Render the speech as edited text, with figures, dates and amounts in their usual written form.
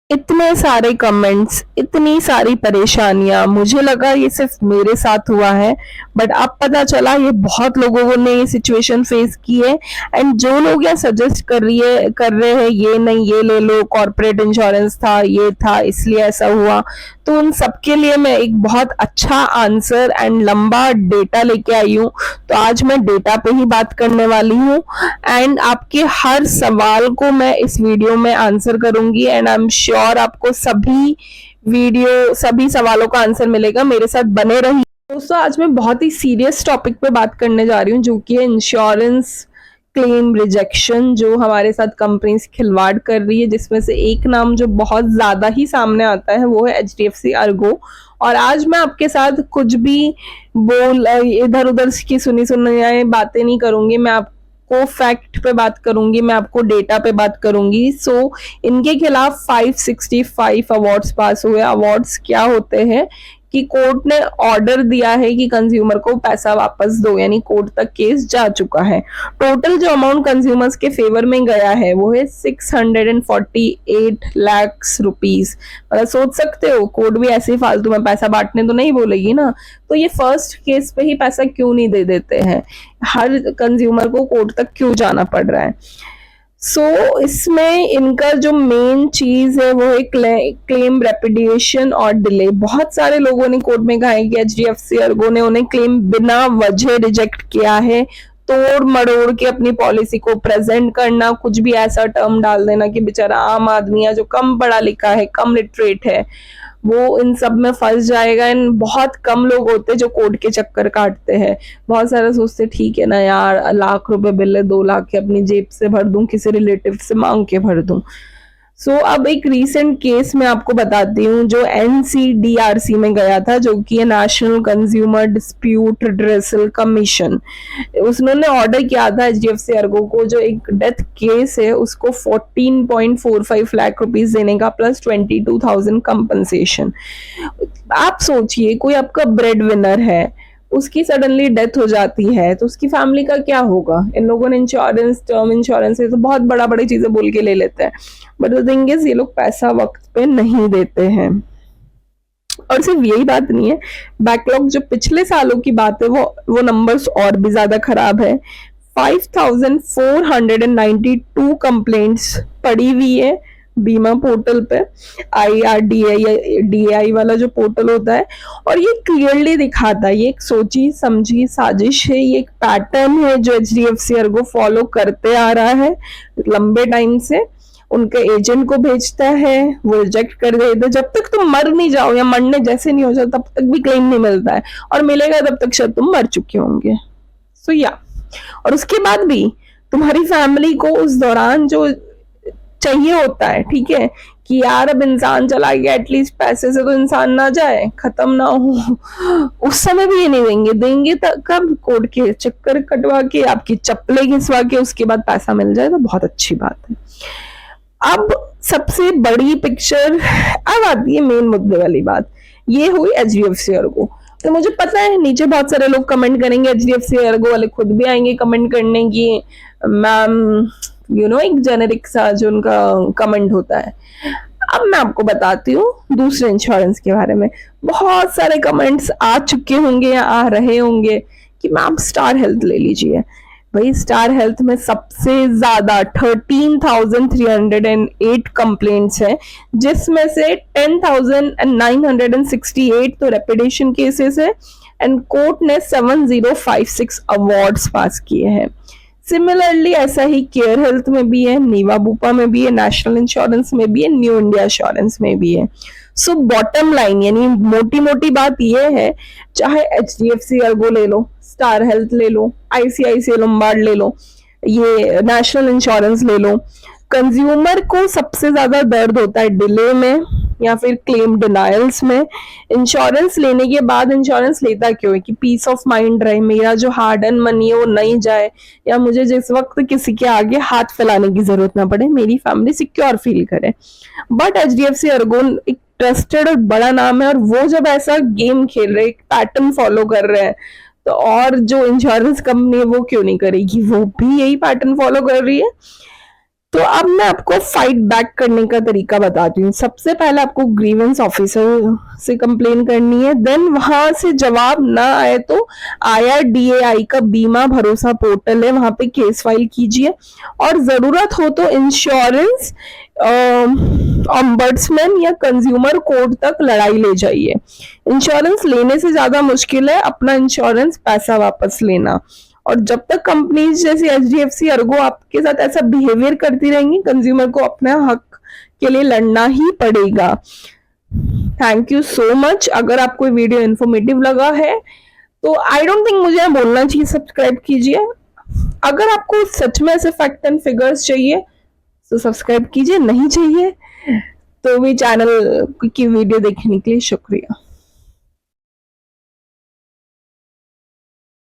इतने सारे कमेंट्स, इतनी सारी परेशानियां, मुझे लगा ये सिर्फ मेरे साथ हुआ है, बट अब पता चला ये बहुत लोगों ने ये सिचुएशन फेस की है। एंड जो लोग ये सजेस्ट कर रहे हैं ये नहीं, ये ले लो, कॉर्पोरेट इंश्योरेंस था, ये था, इसलिए ऐसा हुआ, तो उन सबके लिए मैं एक बहुत अच्छा आंसर एंड लंबा डेटा लेके आई हूँ। तो आज मैं डेटा पे ही बात करने वाली हूँ एंड आपके हर सवाल को मैं इस वीडियो में आंसर करूंगी एंड आई एम श्योर आपको सभी सवालों का आंसर मिलेगा। मेरे साथ बने रहिए दोस्तों। आज मैं बहुत ही सीरियस टॉपिक पे बात करने जा रही हूँ, जो कि है इंश्योरेंस क्लेम रिजेक्शन, जो हमारे साथ कंपनीज खिलवाड़ कर रही है, जिसमें से एक नाम जो बहुत ज्यादा ही सामने आता है वो है HDFC अर्गो। और आज मैं आपके साथ कुछ भी इधर उधर की सुनी बातें नहीं करूंगी, मैं आपको फैक्ट पे बात करूंगी, मैं आपको डेटा पे बात करूंगी। सो इनके खिलाफ 565 अवार्ड्स पास हुए। अवार्ड्स क्या होते हैं कि कोर्ट ने ऑर्डर दिया है कि कंज्यूमर को पैसा वापस दो, यानी कोर्ट तक केस जा चुका है। टोटल जो अमाउंट कंज्यूमर्स के फेवर में गया है वो है 648 लाख रुपीज। मतलब सोच सकते हो कोर्ट भी ऐसे ही फालतू में पैसा बांटने तो नहीं बोलेगी ना, तो ये फर्स्ट केस पे ही पैसा क्यों नहीं दे देते हैं, हर कंज्यूमर को कोर्ट तक क्यों जाना पड़ रहा है। इसमें इनका जो मेन चीज है वो है क्लेम रेपिडिएशन और डिले। बहुत सारे लोगों ने कोर्ट में कहा है कि HDFC अर्गो ने उन्हें क्लेम बिना वजह रिजेक्ट किया है। तोड़ मड़ोड़ के अपनी पॉलिसी को प्रेजेंट करना, कुछ भी ऐसा टर्म डाल देना कि बेचारा आम आदमी है जो कम पढ़ा लिखा है, कम लिटरेट है, वो इन सब में फंस जाएगा। इन बहुत कम लोग होते हैं जो कोर्ट के चक्कर काटते हैं। बहुत सारे सोचते ठीक है ना यार, लाख रुपए बिल है, 2 लाख के अपनी जेब से भर दूं, किसी रिलेटिव से मांग के भर दूं। अब एक रीसेंट केस मैं आपको बताती हूँ जो NCDRC में गया था, जो कि है national consumer dispute redressal commission. उसने ऑर्डर किया था HDFC अर्गो को, जो एक डेथ केस है उसको 14.45 लाख रुपीज देने का प्लस 22,000 कंपनसेशन। आप सोचिए कोई आपका ब्रेड विनर है, उसकी सडनली डेथ हो जाती है तो उसकी फैमिली का क्या होगा। इन लोगों ने इंश्योरेंस, टर्म इंश्योरेंस तो बहुत बड़ा बड़ी चीजें बोल के ले लेते हैं, बट द थिंग इज ये लोग पैसा वक्त पे नहीं देते हैं। और सिर्फ यही बात नहीं है, बैकलॉग जो पिछले सालों की बात है वो नंबर्स और भी ज्यादा खराब है। 5,492 कंप्लेंट्स पड़ी हुई है बीमा पोर्टल पे, IRDAI वाला जो पोर्टल होता है। और ये क्लियरली दिखाता है, ये एक सोची समझी साजिश है, ये एक पैटर्न है जो HDFC अर्गो फॉलो करते आ रहा है लंबे टाइम से। उनके एजेंट को भेजता है, वो रिजेक्ट कर देता। जब तक तुम मर नहीं जाओ या मरने जैसे नहीं हो जाओ तब तक भी क्लेम नहीं मिलता है, और मिलेगा तब तक शायद तुम मर चुके होंगे। और उसके बाद भी तुम्हारी फैमिली को उस दौरान जो चाहिए होता है, ठीक है, कि यार अब इंसान चला गया, एटलीस्ट पैसे से तो इंसान ना जाए, खत्म ना हो, उस समय भी ये नहीं देंगे तक कब कोर्ट के चक्कर कटवा के, आपकी चप्पलें घिसवा के उसके बाद पैसा मिल जाए तो बहुत अच्छी बात है। अब सबसे बड़ी पिक्चर अब आती है, मेन मुद्दे वाली बात, ये हुई HDFC अर्गो। तो मुझे पता है नीचे बहुत सारे लोग कमेंट करेंगे, HDFC अर्गो वाले खुद भी आएंगे कमेंट करने की, मैम एक जेनेरिक सा जो उनका कमेंट होता है। अब मैं आपको बताती हूँ दूसरे इंश्योरेंस के बारे में। बहुत सारे कमेंट्स आ चुके होंगे या आ रहे होंगे कि मैम स्टार हेल्थ ले लीजिए। भाई स्टार हेल्थ में सबसे ज्यादा 13,308 कंप्लेंट्स हैं, जिसमें से 10,968 तो रेपिडेशन केसेस है एंड कोर्ट ने 7056 अवार्ड्स पास किए हैं। सिमिलरली ऐसा ही केयर हेल्थ में भी है, नीवा बूपा में भी है, नेशनल इंश्योरेंस में भी है, न्यू इंडिया इंश्योरेंस में भी है। बॉटम लाइन यानी मोटी मोटी बात यह है, चाहे HDFC अर्गो ले लो, स्टार हेल्थ ले लो, ICICI लोम्बार्ड ले लो, ये नेशनल इंश्योरेंस ले लो, कंज्यूमर को सबसे ज्यादा दर्द होता है डिले में या फिर क्लेम डिनायल्स में। इंश्योरेंस लेने के बाद इंश्योरेंस लेता क्यों है कि पीस ऑफ माइंड रहे, मेरा जो हार्ड एंड मनी है वो नहीं जाए, या मुझे जिस वक्त किसी के आगे हाथ फैलाने की जरूरत ना पड़े, मेरी फैमिली सिक्योर फील करे। बट HDFC अर्गो एक ट्रस्टेड और बड़ा नाम है, और वो जब ऐसा गेम खेल रहे, एक पैटर्न फॉलो कर रहे हैं, तो और जो इंश्योरेंस कंपनी है वो क्यों नहीं करेगी, वो भी यही पैटर्न फॉलो कर रही है। तो अब मैं आपको फाइट बैक करने का तरीका बताती हूँ। सबसे पहले आपको ग्रीवेंस ऑफिसर से कंप्लेन करनी है, देन वहां से जवाब ना आए तो IRDAI का बीमा भरोसा पोर्टल है, वहां पे केस फाइल कीजिए, और जरूरत हो तो इंश्योरेंस ऑम्बड्समैन या कंज्यूमर कोर्ट तक लड़ाई ले जाइए। इंश्योरेंस लेने से ज्यादा मुश्किल है अपना इंश्योरेंस पैसा वापस लेना, और जब तक कंपनीज जैसे HDFC अर्गो आपके साथ ऐसा बिहेवियर करती रहेंगी, कंज्यूमर को अपने हक के लिए लड़ना ही पड़ेगा। Thank you so much. अगर आपको वीडियो इन्फॉर्मेटिव लगा है तो आई डोंट थिंक मुझे बोलना चाहिए, सब्सक्राइब कीजिए। अगर आपको सच में ऐसे फैक्ट एंड फिगर्स चाहिए तो सब्सक्राइब कीजिए, नहीं चाहिए तो भी चैनल की वीडियो देखने के लिए शुक्रिया।